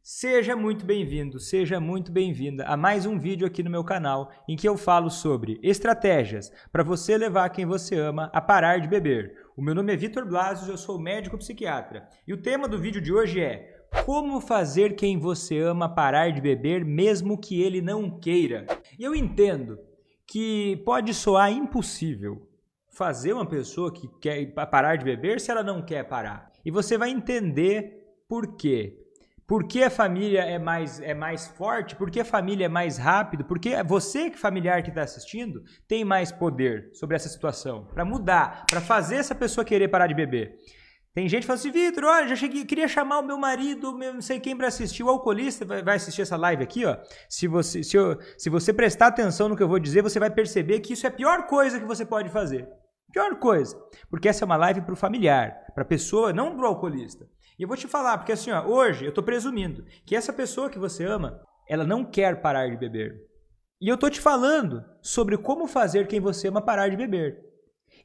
Seja muito bem-vindo, seja muito bem-vinda a mais um vídeo aqui no meu canal em que eu falo sobre estratégias para você levar quem você ama a parar de beber. O meu nome é Vitor Blasius, eu sou médico psiquiatra e o tema do vídeo de hoje é como fazer quem você ama parar de beber mesmo que ele não queira. E eu entendo que pode soar impossível fazer uma pessoa que quer parar de beber se ela não quer parar. E você vai entender por quê. Por que a família é mais forte? Por que a família é mais rápido? Porque você, familiar que está assistindo, tem mais poder sobre essa situação para mudar, para fazer essa pessoa querer parar de beber. Tem gente que fala assim, Vitor, olha, já cheguei, queria chamar o meu marido, não sei quem para assistir. O alcoolista vai assistir essa live aqui, ó. Se você prestar atenção no que eu vou dizer, você vai perceber que isso é a pior coisa que você pode fazer. Pior coisa. Porque essa é uma live para o familiar, para a pessoa, não para o alcoolista. E eu vou te falar, porque assim, ó, hoje eu estou presumindo que essa pessoa que você ama, ela não quer parar de beber. E eu estou te falando sobre como fazer quem você ama parar de beber.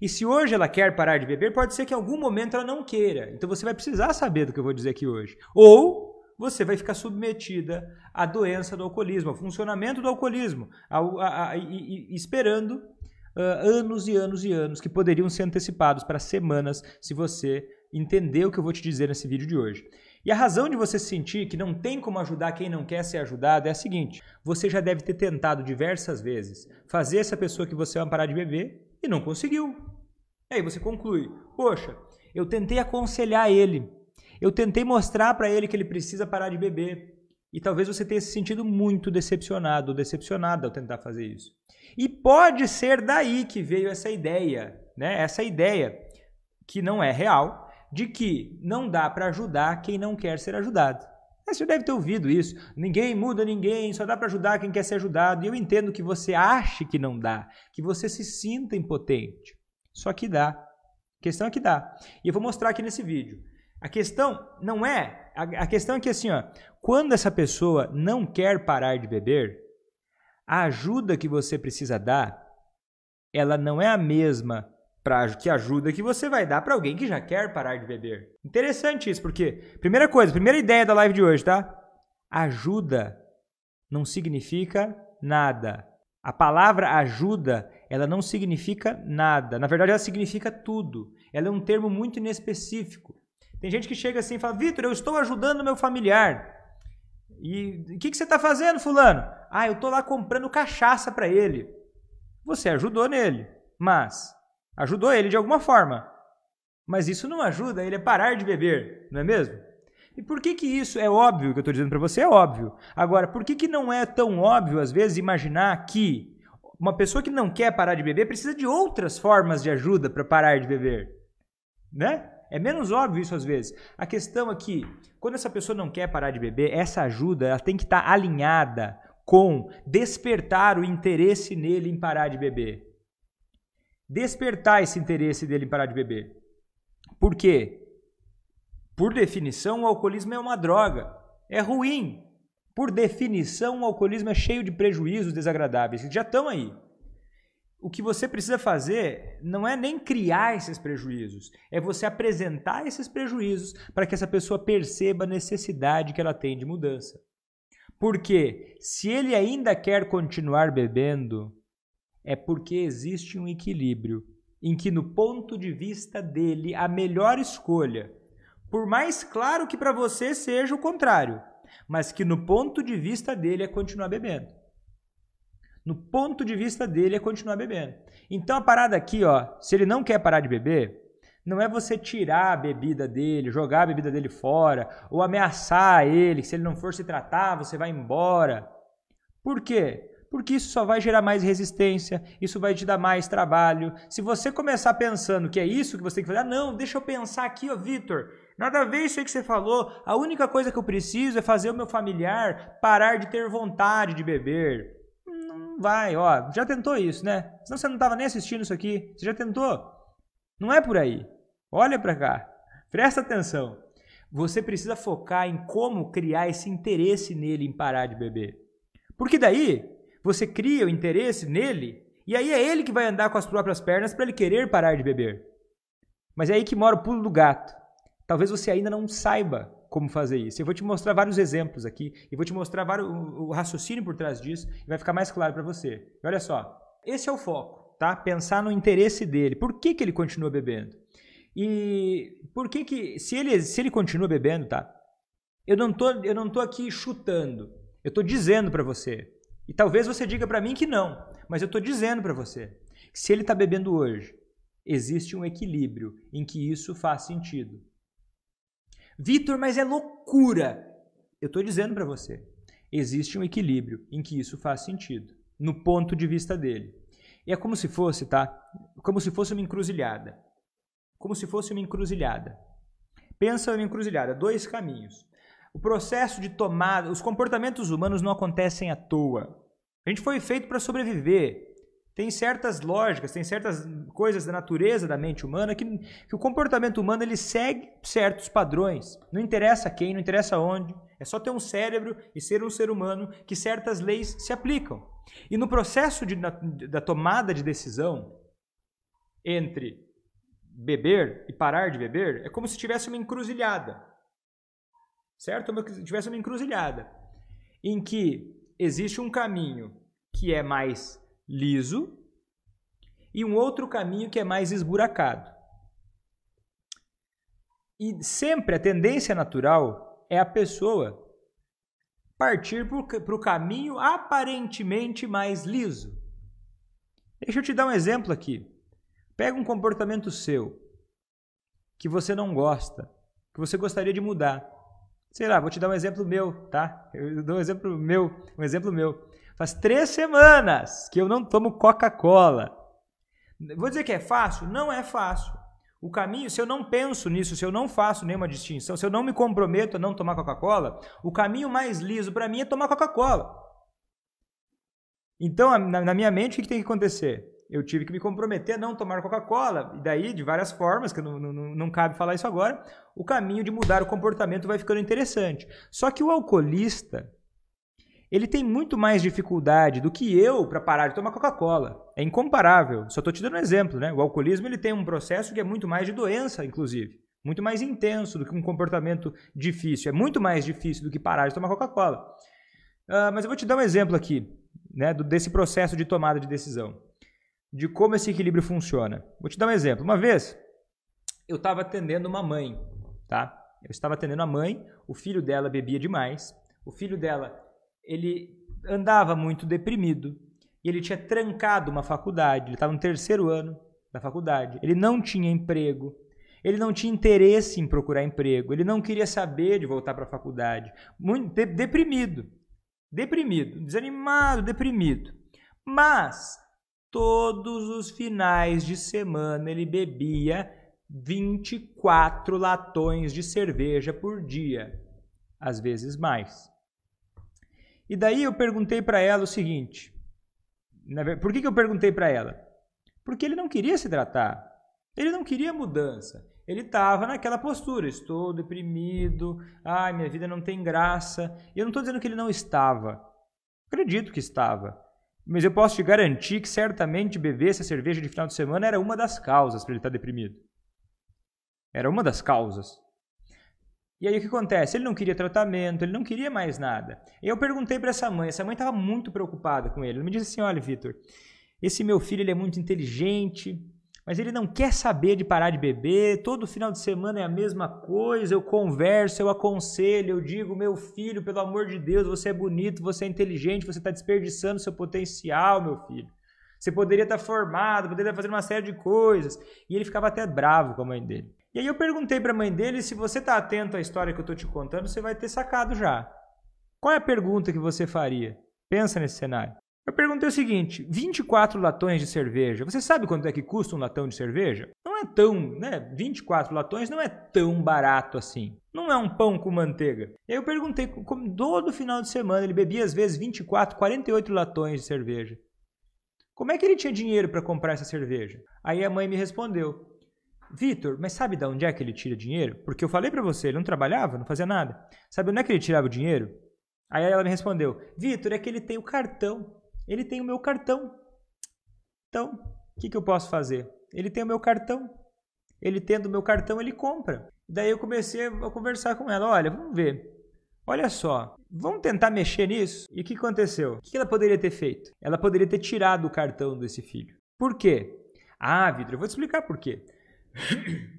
E se hoje ela quer parar de beber, pode ser que em algum momento ela não queira. Então você vai precisar saber do que eu vou dizer aqui hoje. Ou você vai ficar submetida à doença do alcoolismo, ao funcionamento do alcoolismo, esperando anos e anos e anos que poderiam ser antecipados para semanas se você entender o que eu vou te dizer nesse vídeo de hoje. E a razão de você sentir que não tem como ajudar quem não quer ser ajudado é a seguinte: você já deve ter tentado diversas vezes fazer essa pessoa que você ama parar de beber e não conseguiu. E aí você conclui, poxa, eu tentei aconselhar ele, eu tentei mostrar para ele que ele precisa parar de beber. E talvez você tenha se sentido muito decepcionado ou decepcionada ao tentar fazer isso. E pode ser daí que veio essa ideia, né? Essa ideia que não é real, de que não dá para ajudar quem não quer ser ajudado. Você já deve ter ouvido isso. Ninguém muda ninguém, só dá para ajudar quem quer ser ajudado. E eu entendo que você ache que não dá, que você se sinta impotente. Só que dá. A questão é que dá. E eu vou mostrar aqui nesse vídeo. A questão não é... A questão é que assim, ó, quando essa pessoa não quer parar de beber, a ajuda que você precisa dar, ela não é a mesma que ajuda que você vai dar para alguém que já quer parar de beber. Interessante isso, porque, primeira ideia da live de hoje, tá? Ajuda não significa nada. A palavra ajuda, ela não significa nada. Na verdade, ela significa tudo. Ela é um termo muito inespecífico. Tem gente que chega assim e fala, Vitor, eu estou ajudando meu familiar. E o que você está fazendo, fulano? Ah, eu estou lá comprando cachaça para ele. Você ajudou nele, mas... ajudou ele de alguma forma, mas isso não ajuda ele a parar de beber, não é mesmo? E por que isso é óbvio, que eu estou dizendo para você é óbvio. Agora, por que não é tão óbvio, às vezes, imaginar que uma pessoa que não quer parar de beber precisa de outras formas de ajuda para parar de beber? Né? É menos óbvio isso às vezes. A questão é que, quando essa pessoa não quer parar de beber, essa ajuda ela tem que estar alinhada com despertar o interesse nele em parar de beber. Despertar esse interesse dele em parar de beber. Por quê? Por definição, o alcoolismo é uma droga. É ruim. Por definição, o alcoolismo é cheio de prejuízos desagradáveis, que já estão aí. O que você precisa fazer não é nem criar esses prejuízos, é você apresentar esses prejuízos para que essa pessoa perceba a necessidade que ela tem de mudança. Porque se ele ainda quer continuar bebendo, é porque existe um equilíbrio em que, no ponto de vista dele, a melhor escolha, por mais claro que para você seja o contrário, mas que no ponto de vista dele é continuar bebendo. No ponto de vista dele é continuar bebendo. Então a parada aqui, ó, se ele não quer parar de beber, não é você tirar a bebida dele, jogar a bebida dele fora, ou ameaçar ele, que se ele não for se tratar, você vai embora. Por quê? Porque isso só vai gerar mais resistência, isso vai te dar mais trabalho. Se você começar pensando que é isso que você tem que fazer, não, deixa eu pensar aqui, ó, Vitor, nada a ver isso aí que você falou, a única coisa que eu preciso é fazer o meu familiar parar de ter vontade de beber. Não vai, ó, já tentou isso, né? Senão você não estava nem assistindo isso aqui, você já tentou? Não é por aí. Olha para cá, presta atenção. Você precisa focar em como criar esse interesse nele em parar de beber. Porque daí... você cria o interesse nele e aí é ele que vai andar com as próprias pernas para ele querer parar de beber. Mas é aí que mora o pulo do gato. Talvez você ainda não saiba como fazer isso. Eu vou te mostrar vários exemplos aqui e vou te mostrar o raciocínio por trás disso e vai ficar mais claro para você. E olha só, esse é o foco, tá? Pensar no interesse dele. Por que ele continua bebendo? E por que se ele continua bebendo, tá? Eu não tô aqui chutando. Eu tô dizendo para você. E talvez você diga para mim que não, mas eu tô dizendo para você que se ele tá bebendo hoje, existe um equilíbrio em que isso faz sentido. Vitor, mas é loucura. Eu tô dizendo para você, existe um equilíbrio em que isso faz sentido, no ponto de vista dele. E é como se fosse, tá? Como se fosse uma encruzilhada. Como se fosse uma encruzilhada. Pensa numa encruzilhada, dois caminhos. O processo de tomada, os comportamentos humanos não acontecem à toa. A gente foi feito para sobreviver. Tem certas lógicas, tem certas coisas da natureza da mente humana que o comportamento humano ele segue certos padrões. Não interessa quem, não interessa onde. É só ter um cérebro e ser um ser humano que certas leis se aplicam. E no processo da tomada de decisão entre beber e parar de beber, é como se tivesse uma encruzilhada. Certo? Como se tivesse uma encruzilhada. Em que existe um caminho que é mais liso e um outro caminho que é mais esburacado. E sempre a tendência natural é a pessoa partir para o caminho aparentemente mais liso. Deixa eu te dar um exemplo aqui. Pega um comportamento seu que você não gosta, que você gostaria de mudar. Sei lá, vou te dar um exemplo meu, tá? Eu dou um exemplo meu. Faz 3 semanas que eu não tomo Coca-Cola. Vou dizer que é fácil? Não é fácil. O caminho, se eu não penso nisso, se eu não faço nenhuma distinção, se eu não me comprometo a não tomar Coca-Cola, o caminho mais liso para mim é tomar Coca-Cola. Então, na minha mente, o que tem que acontecer? Eu tive que me comprometer a não tomar Coca-Cola. E daí, de várias formas, que não cabe falar isso agora, o caminho de mudar o comportamento vai ficando interessante. Só que o alcoolista, ele tem muito mais dificuldade do que eu para parar de tomar Coca-Cola. É incomparável. Só estou te dando um exemplo, né? O alcoolismo ele tem um processo que é muito mais de doença, inclusive. Muito mais intenso do que um comportamento difícil. É muito mais difícil do que parar de tomar Coca-Cola. Mas eu vou te dar um exemplo aqui, né, desse processo de tomada de decisão. De como esse equilíbrio funciona. Vou te dar um exemplo. Uma vez, eu estava atendendo uma mãe, tá? Eu estava atendendo a mãe, o filho dela bebia demais, o filho dela, ele andava muito deprimido, e ele tinha trancado uma faculdade, ele estava no 3º ano da faculdade, ele não tinha emprego, ele não tinha interesse em procurar emprego, ele não queria saber de voltar para a faculdade, muito deprimido, desanimado, deprimido, mas todos os finais de semana ele bebia 24 latões de cerveja por dia, às vezes mais. E daí eu perguntei para ela o seguinte, por que eu perguntei para ela? Porque ele não queria se tratar, ele não queria mudança, ele estava naquela postura, estou deprimido, ai, minha vida não tem graça. E eu não estou dizendo que ele não estava, acredito que estava. Mas eu posso te garantir que certamente beber essa cerveja de final de semana era uma das causas para ele estar deprimido. Era uma das causas. E aí o que acontece? Ele não queria tratamento, ele não queria mais nada. E eu perguntei para essa mãe estava muito preocupada com ele. Ela me disse assim, olha, Vitor, esse meu filho ele é muito inteligente, mas ele não quer saber de parar de beber, todo final de semana é a mesma coisa, eu converso, eu aconselho, eu digo, meu filho, pelo amor de Deus, você é bonito, você é inteligente, você está desperdiçando seu potencial, meu filho. Você poderia estar formado, poderia estar fazendo uma série de coisas. E ele ficava até bravo com a mãe dele. E aí eu perguntei para a mãe dele, se você está atento à história que eu estou te contando, você vai ter sacado já. Qual é a pergunta que você faria? Pensa nesse cenário. Eu perguntei o seguinte, 24 latões de cerveja, você sabe quanto é que custa um latão de cerveja? Não é tão, né? 24 latões não é tão barato assim. Não é um pão com manteiga. E aí eu perguntei, como todo final de semana ele bebia às vezes 24, 48 latões de cerveja. Como é que ele tinha dinheiro para comprar essa cerveja? Aí a mãe me respondeu, Vitor, mas sabe de onde é que ele tira dinheiro? Porque eu falei para você, ele não trabalhava, não fazia nada. Sabe onde é que ele tirava o dinheiro? Aí ela me respondeu, Vitor, é que ele tem o cartão. Ele tem o meu cartão. Então, o que eu posso fazer? Ele tem o meu cartão. Ele tendo o meu cartão, ele compra. Daí eu comecei a conversar com ela. Olha, vamos ver. Olha só, vamos tentar mexer nisso? E o que aconteceu? O que ela poderia ter feito? Ela poderia ter tirado o cartão desse filho. Por quê? Ah, Vitor, eu vou te explicar por quê.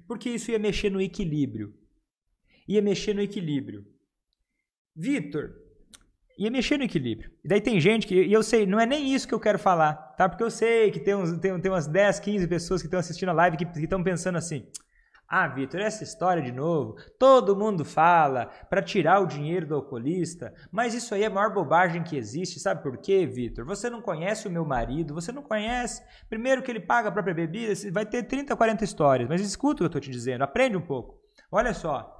Porque isso ia mexer no equilíbrio. Ia mexer no equilíbrio. Vitor, ia mexer no equilíbrio. E daí tem gente que, e eu sei, não é nem isso que eu quero falar, tá? Porque eu sei que tem umas 10, 15 pessoas que estão assistindo a live que estão pensando assim: ah, Vitor, essa história de novo, todo mundo fala para tirar o dinheiro do alcoolista, mas isso aí é a maior bobagem que existe, sabe por quê, Vitor? Você não conhece o meu marido, você não conhece, primeiro que ele paga a própria bebida, vai ter 30, 40 histórias, mas escuta o que eu estou te dizendo, aprende um pouco. Olha só,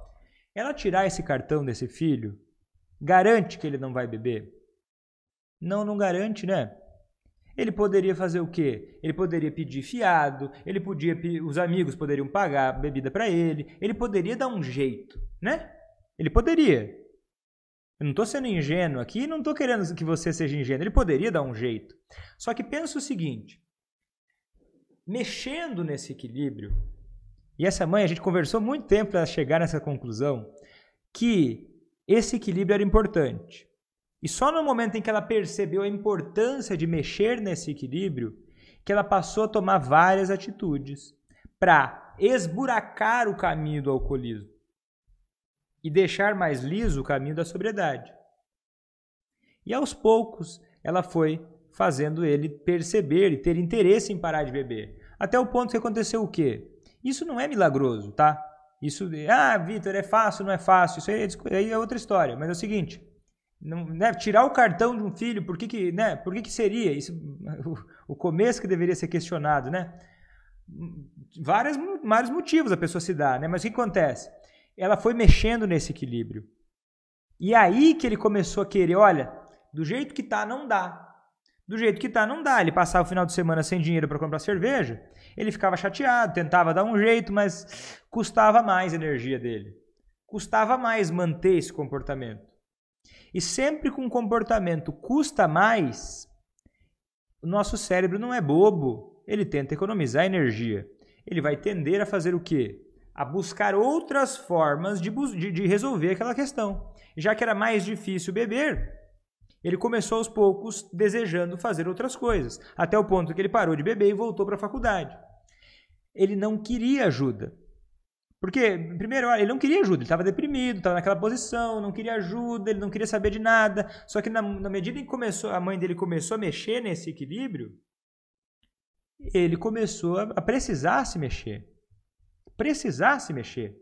ela tirar esse cartão desse filho, garante que ele não vai beber? Não, não garante, né? Ele poderia fazer o quê? Ele poderia pedir fiado, os amigos poderiam pagar a bebida para ele poderia dar um jeito, né? Ele poderia. Eu não estou sendo ingênuo aqui, não estou querendo que você seja ingênuo, ele poderia dar um jeito. Só que pensa o seguinte, mexendo nesse equilíbrio, e essa mãe, a gente conversou muito tempo para chegar nessa conclusão, que esse equilíbrio era importante. E só no momento em que ela percebeu a importância de mexer nesse equilíbrio, que ela passou a tomar várias atitudes para esburacar o caminho do alcoolismo e deixar mais liso o caminho da sobriedade. E aos poucos ela foi fazendo ele perceber e ter interesse em parar de beber. Até o ponto que aconteceu o quê? Isso não é milagroso, tá? Isso, Vitor, é fácil, não é fácil, isso aí é outra história, mas é o seguinte... Não, né, tirar o cartão de um filho, por que seria? Isso, o começo que deveria ser questionado, né? Vários motivos a pessoa se dá, né? Mas o que acontece? Ela foi mexendo nesse equilíbrio. E aí que ele começou a querer, olha, do jeito que tá, não dá. Do jeito que tá, não dá. Ele passava o final de semana sem dinheiro para comprar cerveja, ele ficava chateado, tentava dar um jeito, mas custava mais a energia dele. Custava mais manter esse comportamento. E sempre com um comportamento custa mais, o nosso cérebro não é bobo, ele tenta economizar energia. Ele vai tender a fazer o quê? A buscar outras formas de resolver aquela questão. Já que era mais difícil beber, ele começou aos poucos desejando fazer outras coisas, até o ponto que ele parou de beber e voltou para a faculdade. Ele não queria ajuda. Porque, primeiro, ele não queria ajuda, ele estava deprimido, estava naquela posição, não queria ajuda, ele não queria saber de nada. Só que na medida em que a mãe dele começou a mexer nesse equilíbrio, ele começou a precisar se mexer. Precisar se mexer.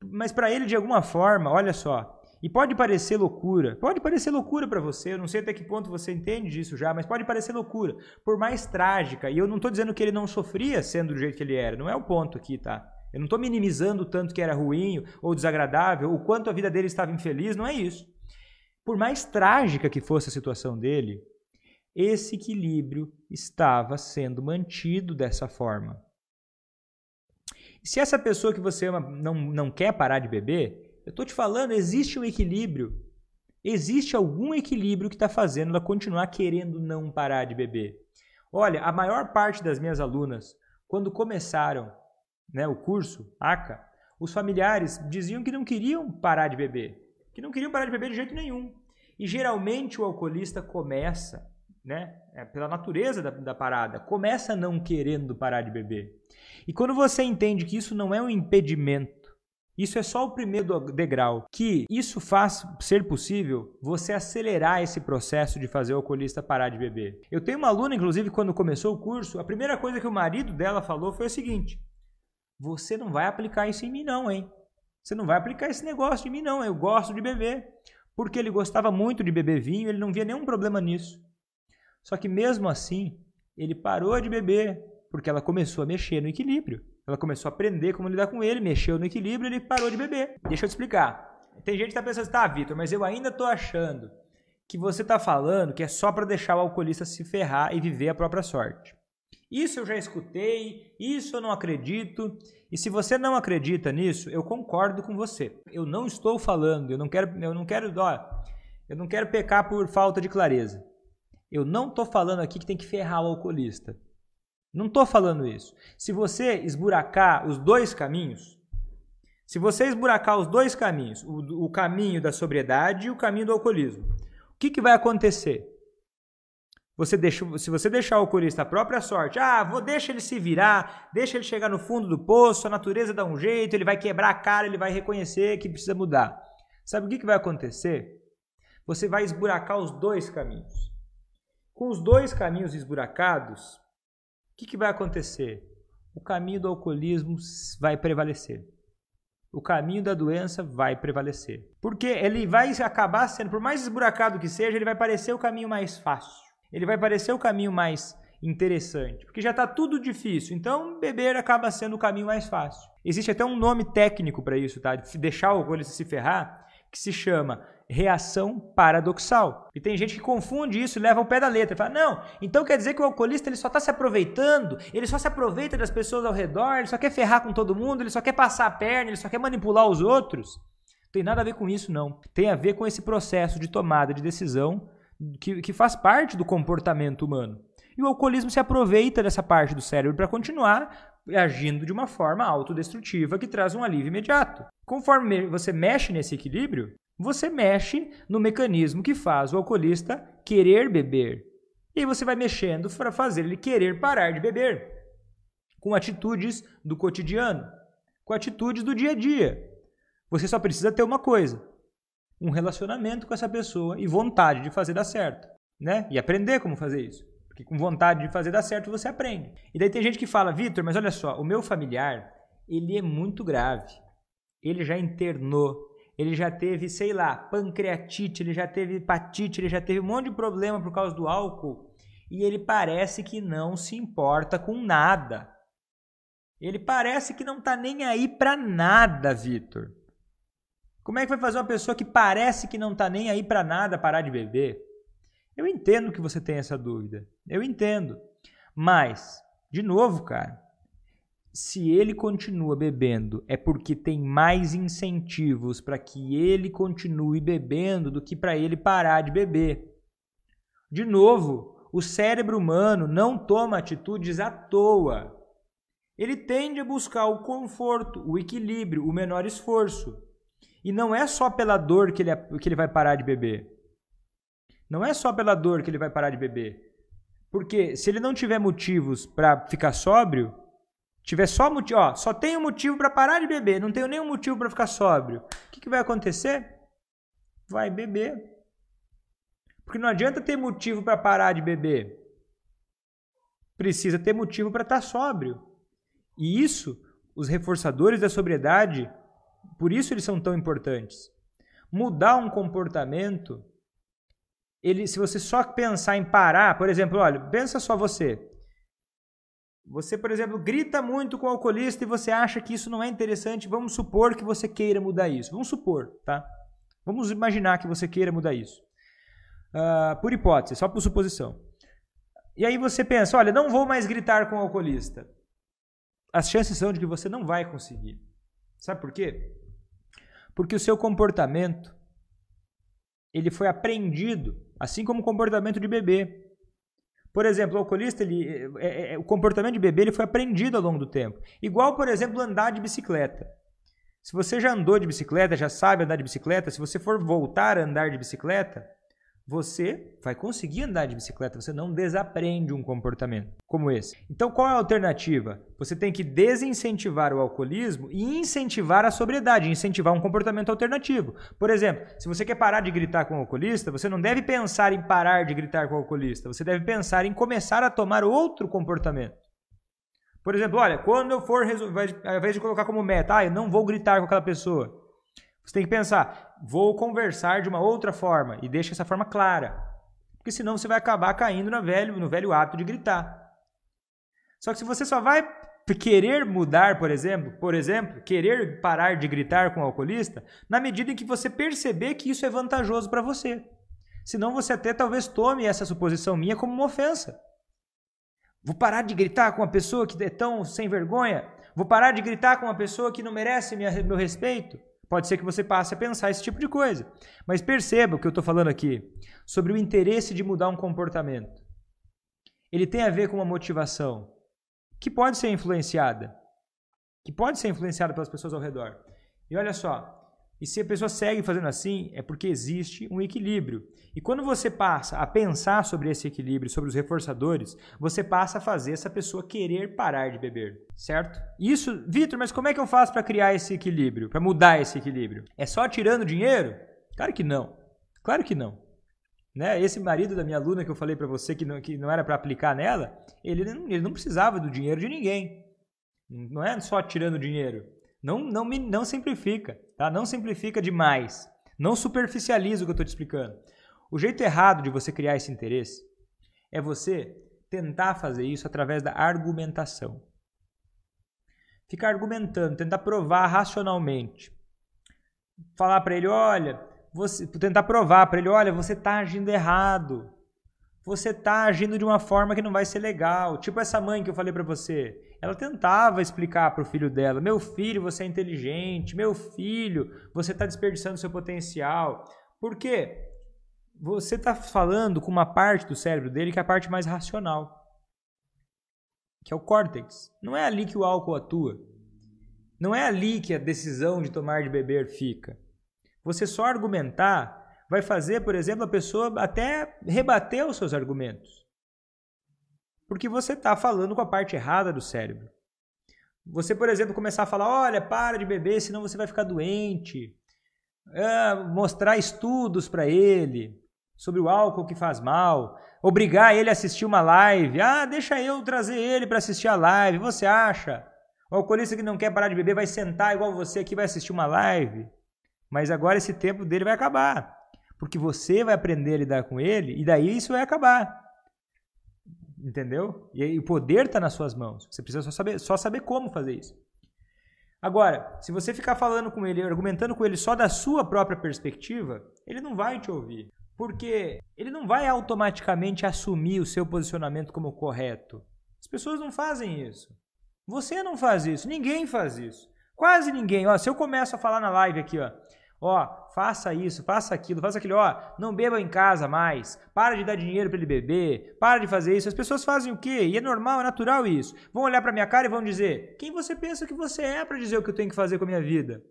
Mas para ele, de alguma forma, olha só, e pode parecer loucura para você, eu não sei até que ponto você entende disso já, mas pode parecer loucura, por mais trágica, e eu não estou dizendo que ele não sofria sendo do jeito que ele era, não é o ponto aqui, tá? Eu não estou minimizando o tanto que era ruim ou desagradável, o quanto a vida dele estava infeliz, não é isso. Por mais trágica que fosse a situação dele, esse equilíbrio estava sendo mantido dessa forma. E se essa pessoa que você ama não quer parar de beber, eu estou te falando, existe um equilíbrio. Existe algum equilíbrio que está fazendo ela continuar querendo não parar de beber. Olha, a maior parte das minhas alunas, quando começaram o curso, ACA, os familiares diziam que não queriam parar de beber. Que não queriam parar de beber de jeito nenhum. E geralmente o alcoolista começa, pela natureza da parada, começa não querendo parar de beber. E quando você entende que isso não é um impedimento, isso é só o primeiro degrau, que isso faz ser possível você acelerar esse processo de fazer o alcoolista parar de beber. Eu tenho uma aluna, inclusive, quando começou o curso, a primeira coisa que o marido dela falou foi o seguinte: você não vai aplicar isso em mim não, hein? Você não vai aplicar esse negócio em mim não, eu gosto de beber. Porque ele gostava muito de beber vinho, ele não via nenhum problema nisso. Só que mesmo assim, ele parou de beber, porque ela começou a mexer no equilíbrio. Ela começou a aprender como lidar com ele, mexeu no equilíbrio e ele parou de beber. Deixa eu te explicar. Tem gente que está pensando, tá, Vitor, mas eu ainda estou achando que você está falando que é só para deixar o alcoolista se ferrar e viver a própria sorte. Isso eu já escutei, isso eu não acredito. E se você não acredita nisso, eu concordo com você. Eu não estou falando, eu não quero pecar por falta de clareza. Eu não estou falando aqui que tem que ferrar o alcoolista. Não estou falando isso. Se você esburacar os dois caminhos, Se você esburacar os dois caminhos, o caminho da sobriedade e o caminho do alcoolismo, o que vai acontecer? Se você deixar o alcoolista à própria sorte, deixa ele se virar, deixa ele chegar no fundo do poço, a natureza dá um jeito, ele vai quebrar a cara, ele vai reconhecer que precisa mudar. Sabe o que vai acontecer? Você vai esburacar os dois caminhos. Com os dois caminhos esburacados, o que vai acontecer? O caminho do alcoolismo vai prevalecer. O caminho da doença vai prevalecer. Porque ele vai acabar sendo, por mais esburacado que seja, ele vai parecer o caminho mais fácil. Ele vai parecer o caminho mais interessante. Porque já está tudo difícil. Então, beber acaba sendo o caminho mais fácil. Existe até um nome técnico para isso, tá? De deixar o alcoolista se ferrar, que se chama reação paradoxal. E tem gente que confunde isso e leva ao pé da letra. Fala, não, então quer dizer que o alcoolista ele só está se aproveitando, ele só se aproveita das pessoas ao redor, ele só quer ferrar com todo mundo, ele só quer passar a perna, ele só quer manipular os outros. Não tem nada a ver com isso, não. Tem a ver com esse processo de tomada de decisão que faz parte do comportamento humano. E o alcoolismo se aproveita dessa parte do cérebro para continuar agindo de uma forma autodestrutiva que traz um alívio imediato. Conforme você mexe nesse equilíbrio, você mexe no mecanismo que faz o alcoolista querer beber. E aí você vai mexendo para fazer ele querer parar de beber. Com atitudes do cotidiano, com atitudes do dia a dia. Você só precisa ter uma coisa: um relacionamento com essa pessoa e vontade de fazer dar certo, né? E aprender como fazer isso. Porque com vontade de fazer dar certo você aprende. E daí tem gente que fala, Vitor, mas olha só, o meu familiar, ele é muito grave. Ele já internou, ele já teve, sei lá, pancreatite, ele já teve hepatite, ele já teve um monte de problema por causa do álcool. E ele parece que não se importa com nada. Ele parece que não tá nem aí pra nada, Vitor. Como é que vai fazer uma pessoa que parece que não tá nem aí pra nada parar de beber? Eu entendo que você tem essa dúvida. Eu entendo. Mas, de novo, cara, se ele continua bebendo, é porque tem mais incentivos para que ele continue bebendo do que para ele parar de beber. De novo, o cérebro humano não toma atitudes à toa. Ele tende a buscar o conforto, o equilíbrio, o menor esforço. E não é só pela dor que ele vai parar de beber. Não é só pela dor que ele vai parar de beber. Porque se ele não tiver motivos para ficar sóbrio, tiver só motivo, só tenho motivo para parar de beber, não tenho nenhum motivo para ficar sóbrio, o que vai acontecer? Vai beber. Porque não adianta ter motivo para parar de beber. Precisa ter motivo para estar sóbrio. E isso, os reforçadores da sobriedade, por isso eles são tão importantes. Mudar um comportamento, se você só pensar em parar, por exemplo, olha, pensa só você. Você, por exemplo, grita muito com o alcoolista e você acha que isso não é interessante. Vamos supor que você queira mudar isso. Vamos supor, tá? Vamos imaginar que você queira mudar isso. Por hipótese, só por suposição. E aí você pensa, olha, não vou mais gritar com o alcoolista. As chances são de que você não vai conseguir. Sabe por quê? Porque o seu comportamento, ele foi aprendido, assim como o comportamento de bebê. Por exemplo, o alcoolista, o comportamento de bebê ele foi aprendido ao longo do tempo. Igual, por exemplo, andar de bicicleta. Se você já andou de bicicleta, já sabe andar de bicicleta, se você for voltar a andar de bicicleta, você vai conseguir andar de bicicleta, você não desaprende um comportamento como esse. Então, qual é a alternativa? Você tem que desincentivar o alcoolismo e incentivar a sobriedade, incentivar um comportamento alternativo. Por exemplo, se você quer parar de gritar com o alcoolista, você não deve pensar em parar de gritar com o alcoolista, você deve pensar em começar a tomar outro comportamento. Por exemplo, olha, quando eu for resolver, ao invés de colocar como meta, eu não vou gritar com aquela pessoa. Você tem que pensar, vou conversar de uma outra forma e deixa essa forma clara. Porque senão você vai acabar caindo no velho hábito de gritar. Só que se você só vai querer mudar, por exemplo, querer parar de gritar com o alcoolista, na medida em que você perceber que isso é vantajoso para você. Senão você até talvez tome essa suposição minha como uma ofensa. Vou parar de gritar com uma pessoa que é tão sem vergonha? Vou parar de gritar com uma pessoa que não merece meu respeito? Pode ser que você passe a pensar esse tipo de coisa. Mas perceba o que eu estou falando aqui sobre o interesse de mudar um comportamento. Ele tem a ver com uma motivação que pode ser influenciada. Pelas pessoas ao redor. E olha só, e se a pessoa segue fazendo assim, é porque existe um equilíbrio. E quando você passa a pensar sobre esse equilíbrio, sobre os reforçadores, você passa a fazer essa pessoa querer parar de beber, certo? Isso, Vitor, mas como é que eu faço para criar esse equilíbrio, para mudar esse equilíbrio? É só tirando dinheiro? Claro que não. Claro que não. Né? Esse marido da minha aluna que eu falei para você que não era para aplicar nela, ele não precisava do dinheiro de ninguém. Não é só tirando dinheiro. Não simplifica, tá? Não simplifica demais. Não superficializa o que eu estou te explicando. O jeito errado de você criar esse interesse é você tentar fazer isso através da argumentação. Ficar argumentando, tentar provar racionalmente. Falar para ele, olha, tentar provar para ele, olha, você está agindo errado. Você está agindo de uma forma que não vai ser legal. Tipo essa mãe que eu falei para você. Ela tentava explicar para o filho dela, meu filho, você é inteligente, meu filho, você está desperdiçando seu potencial. Por quê? Você está falando com uma parte do cérebro dele que é a parte mais racional, que é o córtex. Não é ali que o álcool atua. Não é ali que a decisão de tomar de beber fica. Você só argumentar vai fazer, por exemplo, a pessoa até rebater os seus argumentos. Porque você está falando com a parte errada do cérebro. Você, por exemplo, começar a falar, olha, para de beber, senão você vai ficar doente. Mostrar estudos para ele sobre o álcool que faz mal. Obrigar ele a assistir uma live. Deixa eu trazer ele para assistir a live. Você acha? O alcoolista que não quer parar de beber vai sentar igual você aqui, vai assistir uma live. Mas agora esse tempo dele vai acabar. Porque você vai aprender a lidar com ele e daí isso vai acabar. Entendeu? E o poder está nas suas mãos. Você precisa só saber como fazer isso. Agora, se você ficar falando com ele, argumentando com ele só da sua própria perspectiva, ele não vai te ouvir. Porque ele não vai automaticamente assumir o seu posicionamento como correto. As pessoas não fazem isso. Você não faz isso. Ninguém faz isso. Quase ninguém. Se eu começo a falar na live aqui, faça isso, faça aquilo, não beba em casa mais, para de dar dinheiro para ele beber, para de fazer isso. As pessoas fazem o quê? E é normal, é natural isso. Vão olhar para minha cara e vão dizer, quem você pensa que você é para dizer o que eu tenho que fazer com a minha vida?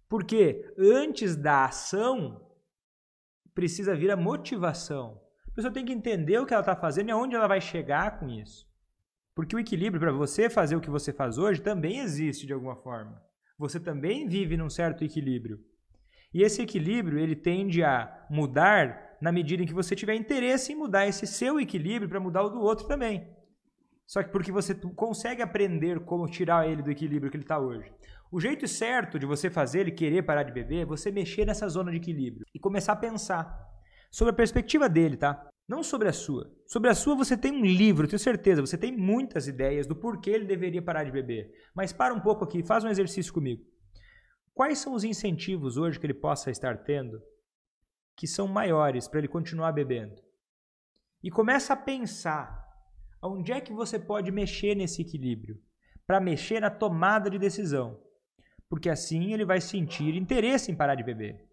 Porque antes da ação, precisa vir a motivação. A pessoa tem que entender o que ela está fazendo e aonde ela vai chegar com isso. Porque o equilíbrio para você fazer o que você faz hoje também existe de alguma forma. Você também vive num certo equilíbrio. E esse equilíbrio, ele tende a mudar na medida em que você tiver interesse em mudar esse seu equilíbrio para mudar o do outro também. Só que porque você consegue aprender como tirar ele do equilíbrio que ele está hoje. O jeito certo de você fazer ele querer parar de beber é você mexer nessa zona de equilíbrio e começar a pensar sobre a perspectiva dele, tá? Não sobre a sua. Sobre a sua você tem um livro, tenho certeza, você tem muitas ideias do porquê ele deveria parar de beber. Mas para um pouco aqui, faz um exercício comigo. Quais são os incentivos hoje que ele possa estar tendo que são maiores para ele continuar bebendo? E começa a pensar onde é que você pode mexer nesse equilíbrio para mexer na tomada de decisão. Porque assim ele vai sentir interesse em parar de beber.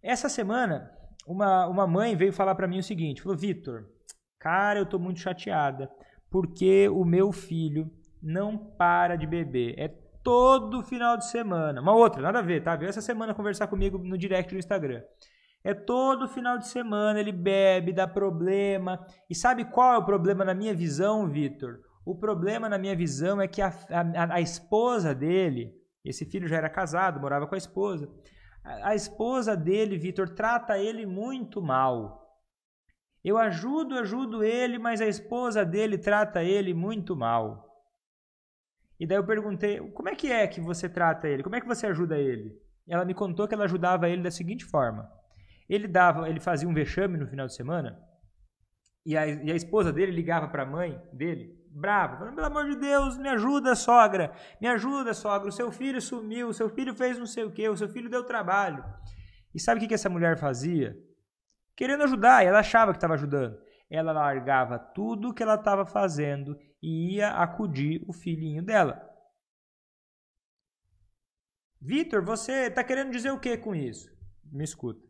Essa semana, uma mãe veio falar para mim o seguinte, falou, Vitor, cara, eu tô muito chateada porque o meu filho não para de beber. É todo final de semana. Uma outra, nada a ver, tá? Veio essa semana conversar comigo no direct do Instagram. É todo final de semana, ele bebe, dá problema. E sabe qual é o problema na minha visão, Vitor? O problema na minha visão é que a esposa dele, esse filho já era casado, morava com a esposa. A esposa dele, Vitor, trata ele muito mal. Eu ajudo ele, mas a esposa dele trata ele muito mal. E daí eu perguntei, como é que você trata ele? Como é que você ajuda ele? Ela me contou que ela ajudava ele da seguinte forma. Ele fazia um vexame no final de semana e a esposa dele ligava para a mãe dele, brava, falando, pelo amor de Deus, me ajuda, sogra, o seu filho sumiu, o seu filho fez não sei o quê, o seu filho deu trabalho. E sabe o que essa mulher fazia? Querendo ajudar, e ela achava que estava ajudando. Ela largava tudo que ela estava fazendo e ia acudir o filhinho dela. Vitor, você está querendo dizer o que com isso? Me escuta.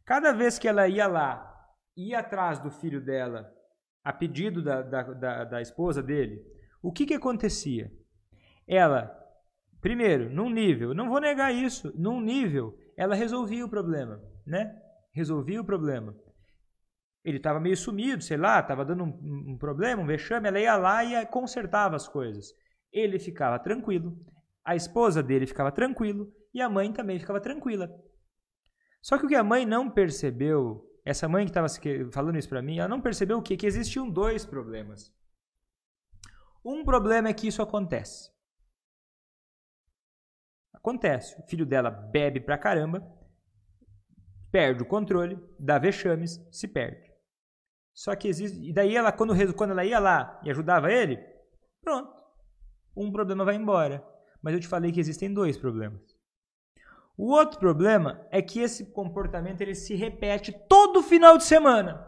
Cada vez que ela ia lá, ia atrás do filho dela, a pedido da esposa dele, o que acontecia? Ela Primeiro, num nível, não vou negar isso, num nível, ela resolvia o problema, né? Resolvia o problema. Ele estava meio sumido, sei lá, estava dando um problema, um vexame, ela ia lá e consertava as coisas. Ele ficava tranquilo, a esposa dele ficava tranquilo e a mãe também ficava tranquila. Só que o que a mãe não percebeu, essa mãe que estava falando isso para mim, ela não percebeu o quê? Que existiam dois problemas. Um problema é que isso acontece. Acontece, o filho dela bebe pra caramba, perde o controle, dá vexames, se perde. Só que existe. E daí ela, quando ela ia lá e ajudava ele, pronto. Um problema vai embora. Mas eu te falei que existem dois problemas. O outro problema é que esse comportamento ele se repete todo final de semana.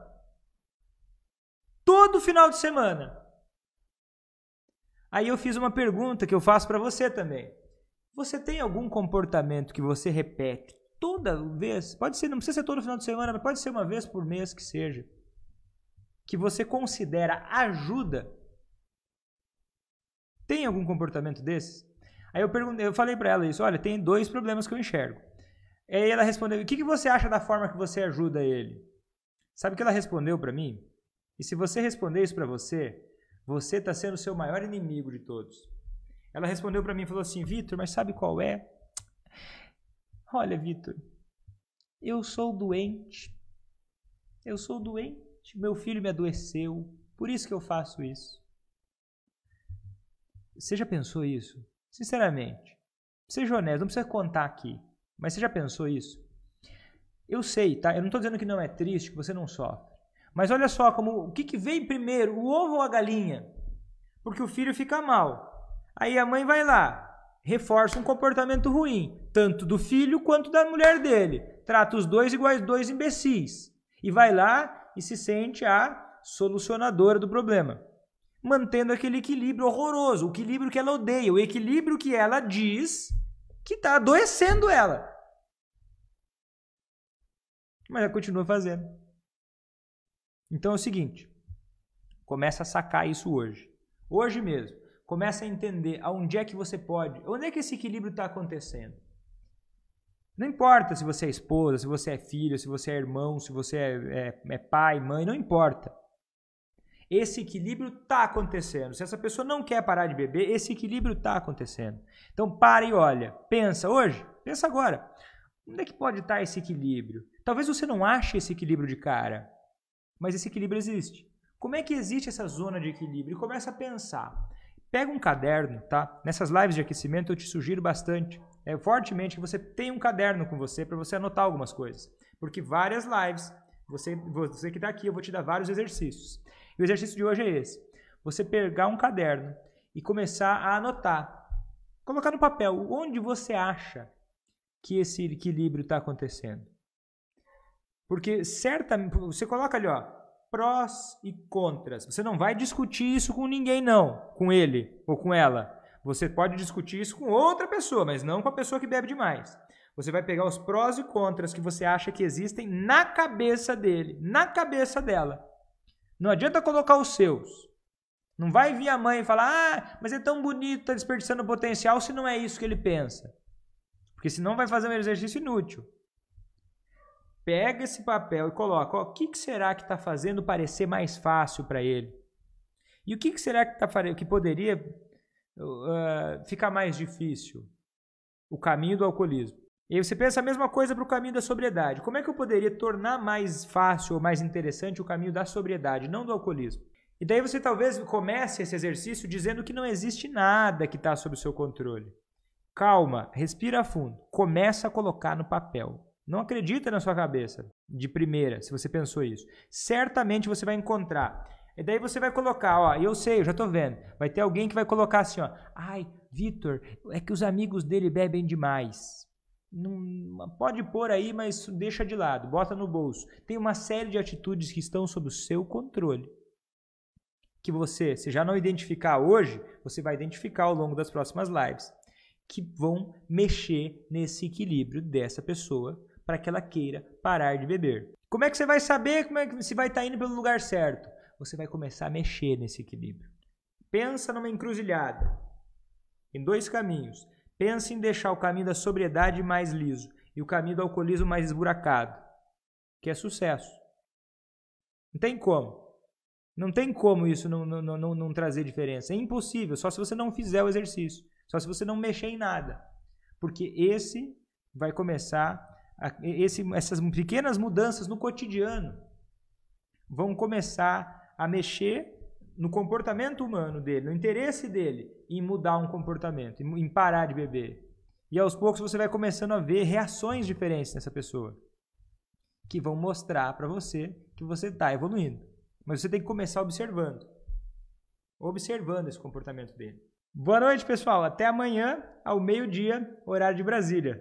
Todo final de semana. Aí eu fiz uma pergunta que eu faço para você também. Você tem algum comportamento que você repete toda vez? Pode ser, não precisa ser todo final de semana, mas pode ser uma vez por mês que seja. Que você considera ajuda? Tem algum comportamento desses? Aí eu falei para ela isso, olha, tem dois problemas que eu enxergo. Aí ela respondeu, o que você acha da forma que você ajuda ele? Sabe o que ela respondeu para mim? E se você responder isso para você, você está sendo o seu maior inimigo de todos. Ela respondeu para mim e falou assim, Vitor, mas sabe qual é? Olha, Vitor, eu sou doente. Eu sou doente. Meu filho me adoeceu. Por isso que eu faço isso. Você já pensou isso? Sinceramente. Seja honesto, não precisa contar aqui. Mas você já pensou isso? Eu sei, tá? Eu não estou dizendo que não é triste, que você não sofre. Mas olha só, o que vem primeiro, o ovo ou a galinha? Porque o filho fica mal. Aí a mãe vai lá, reforça um comportamento ruim, tanto do filho quanto da mulher dele. Trata os dois iguais dois imbecis. E vai lá e se sente a solucionadora do problema. Mantendo aquele equilíbrio horroroso, o equilíbrio que ela odeia, o equilíbrio que ela diz que está adoecendo ela. Mas ela continua fazendo. Então é o seguinte, começa a sacar isso hoje. Hoje mesmo. Começa a entender aonde é que você pode, onde é que esse equilíbrio está acontecendo. Não importa se você é esposa, se você é filho, se você é irmão, se você é pai, mãe, não importa. Esse equilíbrio está acontecendo. Se essa pessoa não quer parar de beber, esse equilíbrio está acontecendo. Então para e olha, pensa hoje, pensa agora. Onde é que pode estar esse equilíbrio? Talvez você não ache esse equilíbrio de cara, mas esse equilíbrio existe. Como é que existe essa zona de equilíbrio? E começa a pensar. Pega um caderno, tá? Nessas lives de aquecimento eu te sugiro bastante, fortemente que você tenha um caderno com você para você anotar algumas coisas. Porque várias lives, você que está aqui, eu vou te dar vários exercícios. E o exercício de hoje é esse. Você pegar um caderno e começar a anotar. Colocar no papel onde você acha que esse equilíbrio está acontecendo. Porque você coloca ali, ó, prós e contras. Você não vai discutir isso com ninguém, não. Com ele ou com ela. Você pode discutir isso com outra pessoa, mas não com a pessoa que bebe demais. Você vai pegar os prós e contras que você acha que existem na cabeça dele, na cabeça dela. Não adianta colocar os seus. Não vai vir a mãe e falar, mas é tão bonito, está desperdiçando potencial, se não é isso que ele pensa. Porque senão vai fazer um exercício inútil. Pega esse papel e coloca, o que será que está fazendo parecer mais fácil para ele? E o que será que poderia ficar mais difícil? O caminho do alcoolismo. E aí você pensa a mesma coisa para o caminho da sobriedade. Como é que eu poderia tornar mais fácil ou mais interessante o caminho da sobriedade, não do alcoolismo? E daí você talvez comece esse exercício dizendo que não existe nada que está sob o seu controle. Calma, respira fundo, começa a colocar no papel. Não acredita na sua cabeça, de primeira, se você pensou isso. Certamente você vai encontrar. E daí você vai colocar, ó, eu sei, eu já tô vendo. Vai ter alguém que vai colocar assim, ó. Ai, Vitor, é que os amigos dele bebem demais. Não, pode pôr aí, mas deixa de lado, bota no bolso. Tem uma série de atitudes que estão sob o seu controle. Que você, se já não identificar hoje, você vai identificar ao longo das próximas lives. Que vão mexer nesse equilíbrio dessa pessoa para que ela queira parar de beber. Como é que você vai saber se vai estar indo pelo lugar certo? Você vai começar a mexer nesse equilíbrio. Pensa numa encruzilhada, em dois caminhos. Pense em deixar o caminho da sobriedade mais liso e o caminho do alcoolismo mais esburacado, que é sucesso. Não tem como. Não tem como isso não trazer diferença. É impossível, só se você não fizer o exercício. Só se você não mexer em nada. Porque esse vai começar... essas pequenas mudanças no cotidiano vão começar a mexer no comportamento humano dele, no interesse dele em mudar um comportamento, em parar de beber. E aos poucos você vai começando a ver reações diferentes nessa pessoa, que vão mostrar para você que você está evoluindo. Mas você tem que começar observando esse comportamento dele. Boa noite, pessoal. Até amanhã, ao meio-dia, horário de Brasília.